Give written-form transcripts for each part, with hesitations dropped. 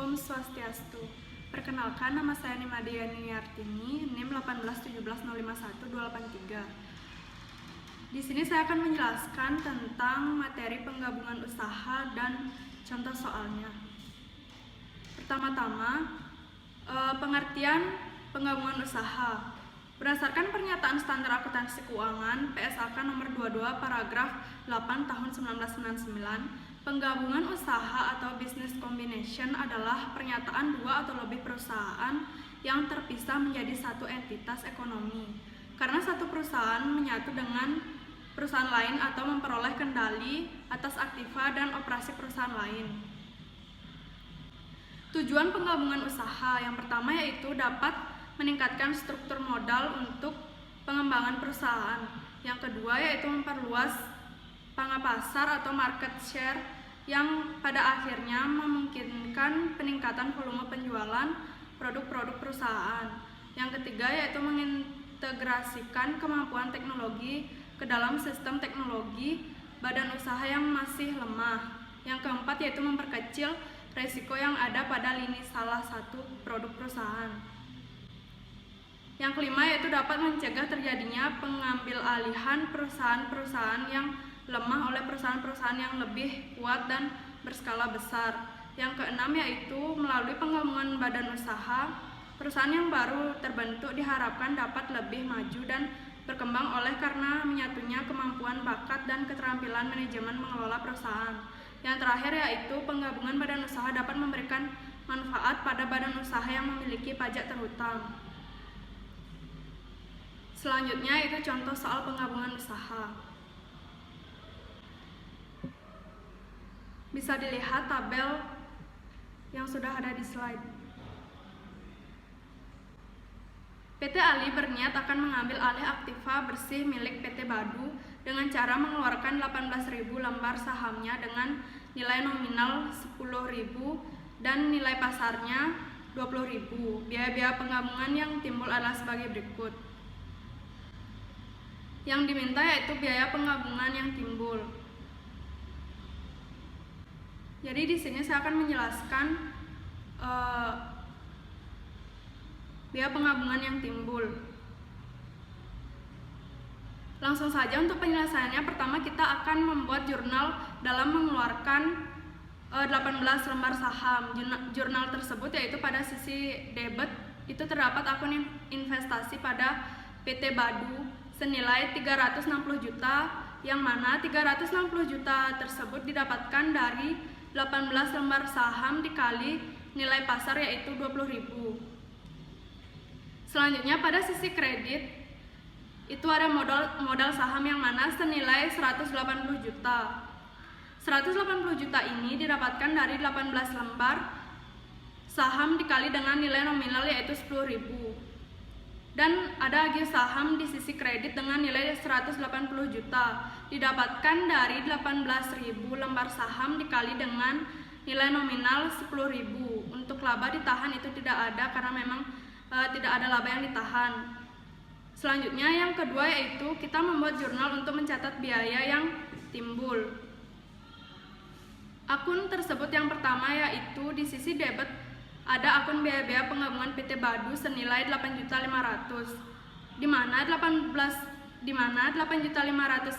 Om Swastiastu. Perkenalkan, nama saya Nimadiani Yartini, NIM 1817051-283. Di sini saya akan menjelaskan tentang materi penggabungan usaha dan contoh soalnya. Pertama-tama, pengertian penggabungan usaha. Berdasarkan pernyataan standar akuntansi keuangan PSAK nomor 22 paragraf 8 tahun 1999, penggabungan usaha atau business combination adalah pernyataan dua atau lebih perusahaan yang terpisah menjadi satu entitas ekonomi. Karena satu perusahaan menyatu dengan perusahaan lain atau memperoleh kendali atas aktiva dan operasi perusahaan lain. Tujuan penggabungan usaha yang pertama yaitu dapat meningkatkan struktur modal untuk pengembangan perusahaan. Yang kedua yaitu memperluas pangsa pasar atau market share yang pada akhirnya memungkinkan peningkatan volume penjualan produk-produk perusahaan. Yang ketiga yaitu mengintegrasikan kemampuan teknologi ke dalam sistem teknologi badan usaha yang masih lemah. Yang keempat yaitu memperkecil risiko yang ada pada lini salah satu produk perusahaan. Yang kelima yaitu dapat mencegah terjadinya pengambil alihan perusahaan-perusahaan yang lemah oleh perusahaan-perusahaan yang lebih kuat dan berskala besar. Yang keenam yaitu melalui penggabungan badan usaha, perusahaan yang baru terbentuk diharapkan dapat lebih maju dan berkembang oleh karena menyatunya kemampuan bakat dan keterampilan manajemen mengelola perusahaan. Yang terakhir yaitu penggabungan badan usaha dapat memberikan manfaat pada badan usaha yang memiliki pajak terhutang. Selanjutnya itu contoh soal penggabungan usaha. Bisa dilihat tabel yang sudah ada di slide. PT Ali berniat akan mengambil alih aktiva bersih milik PT Badu dengan cara mengeluarkan 18.000 lembar sahamnya dengan nilai nominal 10.000 dan nilai pasarnya 20.000. Biaya-biaya penggabungan yang timbul adalah sebagai berikut. Yang diminta yaitu biaya penggabungan yang timbul. Jadi di sini saya akan menjelaskan biaya penggabungan yang timbul. Langsung saja untuk penyelesaiannya, pertama kita akan membuat jurnal dalam mengeluarkan 18 lembar saham. Jurnal tersebut yaitu pada sisi debit itu terdapat akun investasi pada PT Badu senilai 360 juta, yang mana 360 juta tersebut didapatkan dari 18 lembar saham dikali nilai pasar yaitu 20.000. Selanjutnya pada sisi kredit itu ada modal saham yang mana senilai 180 juta. 180 juta ini didapatkan dari 18 lembar saham dikali dengan nilai nominal yaitu 10.000. Dan ada agio saham di sisi kredit dengan nilai 180 juta didapatkan dari 18.000 lembar saham dikali dengan nilai nominal 10.000. Untuk laba ditahan itu tidak ada karena memang tidak ada laba yang ditahan. Selanjutnya yang kedua yaitu kita membuat jurnal untuk mencatat biaya yang timbul. Akun tersebut yang pertama yaitu di sisi debit ada akun biaya-biaya penggabungan PT Badu senilai 8.500.000, di mana 8.500.000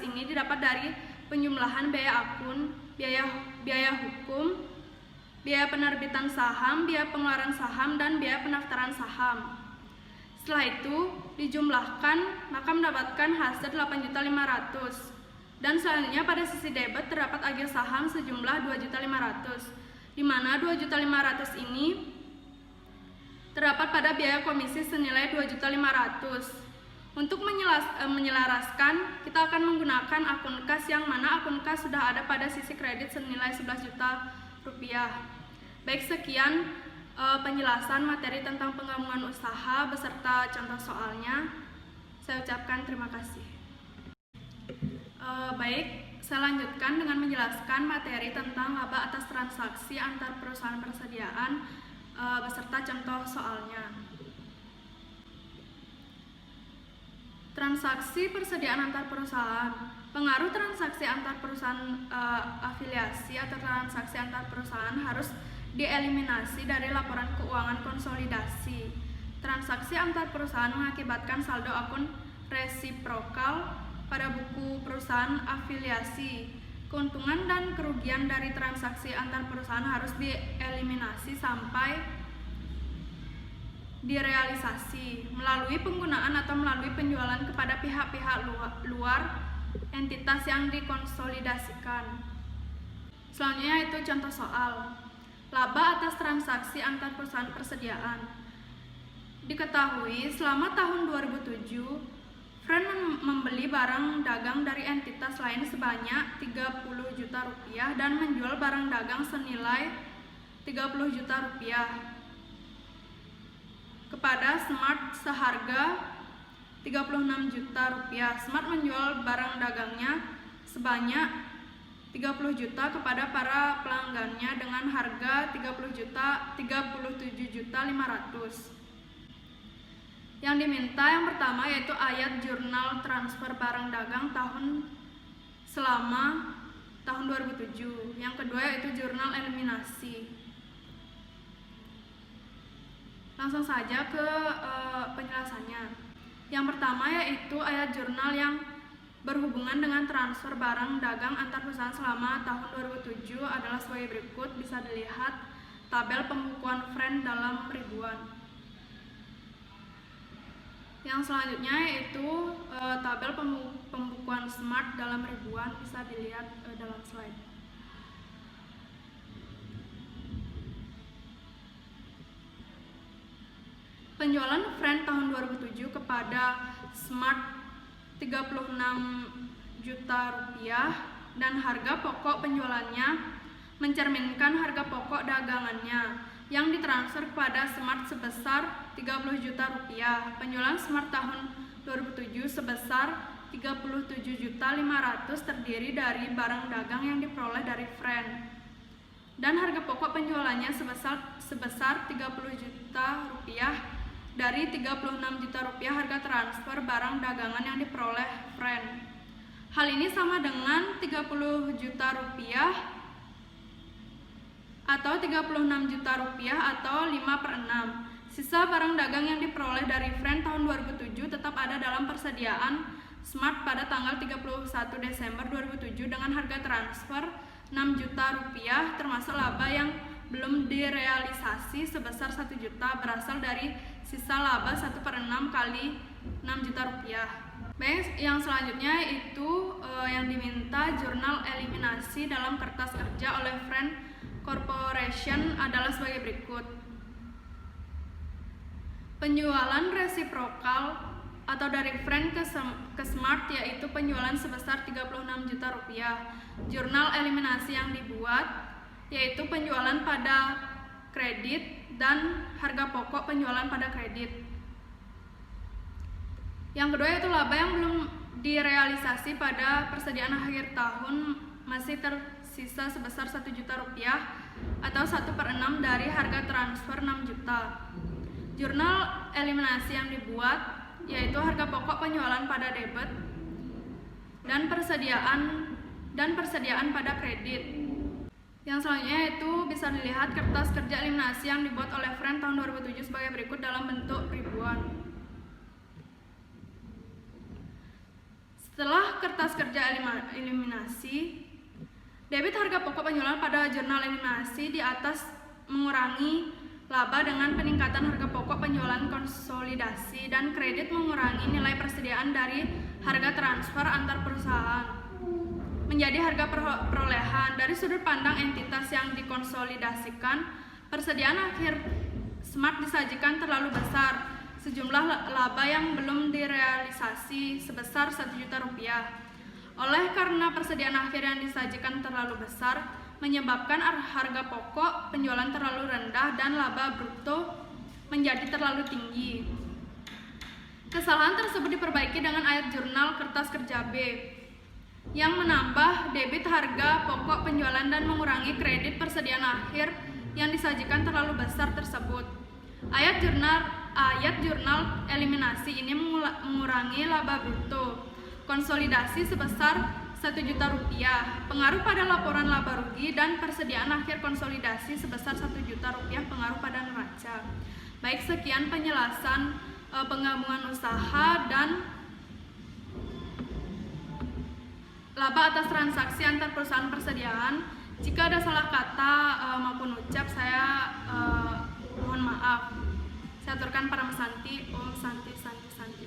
ini didapat dari penjumlahan biaya akun, biaya hukum, biaya penerbitan saham, biaya pengeluaran saham, dan biaya pendaftaran saham. Setelah itu dijumlahkan maka mendapatkan hasil 8.500.000. Dan selanjutnya pada sisi debit terdapat agio saham sejumlah 2.500.000, di mana 2.500.000 ini terdapat pada biaya komisi senilai 2.500.000. Untuk menyelaraskan, kita akan menggunakan akun kas yang mana akun kas sudah ada pada sisi kredit senilai 11 juta rupiah. Baik, sekian penjelasan materi tentang penggabungan usaha beserta contoh soalnya. Saya ucapkan terima kasih. Baik, saya lanjutkan dengan menjelaskan materi tentang laba atas transaksi antar perusahaan persediaan beserta contoh soalnya. Transaksi persediaan antar perusahaan. Pengaruh transaksi antar perusahaan afiliasi atau transaksi antar perusahaan harus dieliminasi dari laporan keuangan konsolidasi. Transaksi antar perusahaan mengakibatkan saldo akun resiprokal pada buku perusahaan afiliasi. Keuntungan dan kerugian dari transaksi antar perusahaan harus dieliminasi sampai direalisasi melalui penggunaan atau melalui penjualan kepada pihak-pihak luar entitas yang dikonsolidasikan. Selanjutnya itu contoh soal. Laba atas transaksi antar perusahaan persediaan. Diketahui selama tahun 2007 Friend membeli barang dagang dari entitas lain sebanyak 30 juta rupiah dan menjual barang dagang senilai 30 juta rupiah kepada Smart seharga 36 juta rupiah. Smart menjual barang dagangnya sebanyak 30 juta kepada para pelanggannya dengan harga 37.500. Yang diminta yang pertama yaitu ayat jurnal transfer barang dagang selama tahun 2007. Yang kedua yaitu jurnal eliminasi. Langsung saja ke penjelasannya. Yang pertama yaitu ayat jurnal yang berhubungan dengan transfer barang dagang antar perusahaan selama tahun 2007 adalah sebagai berikut. Bisa dilihat tabel pembukuan Friend dalam ribuan. Yang selanjutnya yaitu tabel pembukuan Smart dalam ribuan, bisa dilihat dalam slide. Penjualan Friend tahun 2007 kepada Smart 36 juta rupiah dan harga pokok penjualannya mencerminkan harga pokok dagangannya yang ditransfer kepada Smart sebesar 30 juta rupiah. Penjualan Smart tahun 2007 sebesar 37.500 terdiri dari barang dagang yang diperoleh dari Friend dan harga pokok penjualannya sebesar 30 juta rupiah dari 36 juta rupiah harga transfer barang dagangan yang diperoleh Friend. Hal ini sama dengan 30 juta rupiah atau 36 juta rupiah atau 5/6. Sisa barang dagang yang diperoleh dari Friend tahun 2007 tetap ada dalam persediaan Smart pada tanggal 31 Desember 2007 dengan harga transfer 6 juta rupiah termasuk laba yang belum direalisasi sebesar 1 juta berasal dari sisa laba 1/6 kali 6 juta rupiah. Baik, yang selanjutnya itu yang diminta jurnal eliminasi dalam kertas kerja oleh Friend Corporation adalah sebagai berikut. Penjualan resiprokal atau dari Friend ke Smart yaitu penjualan sebesar 36 juta rupiah. Jurnal eliminasi yang dibuat yaitu penjualan pada kredit dan harga pokok penjualan pada kredit. Yang kedua yaitu laba yang belum direalisasi pada persediaan akhir tahun masih tersisa sebesar 1 juta rupiah atau 1/6 dari harga transfer 6 juta. Jurnal eliminasi yang dibuat yaitu harga pokok penjualan pada debit dan persediaan pada kredit. Yang selanjutnya yaitu bisa dilihat kertas kerja eliminasi yang dibuat oleh Friend tahun 2007 sebagai berikut dalam bentuk ribuan. Setelah kertas kerja eliminasi, debit harga pokok penjualan pada jurnal eliminasi di atas mengurangi laba dengan peningkatan harga pokok penjualan konsolidasi dan kredit mengurangi nilai persediaan dari harga transfer antar perusahaan menjadi harga perolehan. Dari sudut pandang entitas yang dikonsolidasikan, persediaan akhir Smart disajikan terlalu besar. Sejumlah laba yang belum direalisasi sebesar 1 juta rupiah. Oleh karena persediaan akhir yang disajikan terlalu besar, menyebabkan harga pokok penjualan terlalu rendah dan laba bruto menjadi terlalu tinggi. Kesalahan tersebut diperbaiki dengan ayat jurnal kertas kerja B yang menambah debit harga pokok penjualan dan mengurangi kredit persediaan akhir yang disajikan terlalu besar tersebut. Ayat jurnal eliminasi ini mengurangi laba bruto konsolidasi sebesar Rp1 juta, pengaruh pada laporan laba rugi dan persediaan akhir konsolidasi sebesar Rp1 juta pengaruh pada neraca. Baik, sekian penjelasan penggabungan usaha dan laba atas transaksi antar perusahaan persediaan. Jika ada salah kata maupun ucap, saya mohon maaf. Saya aturkan para Santi, Om Santi Santi Santi.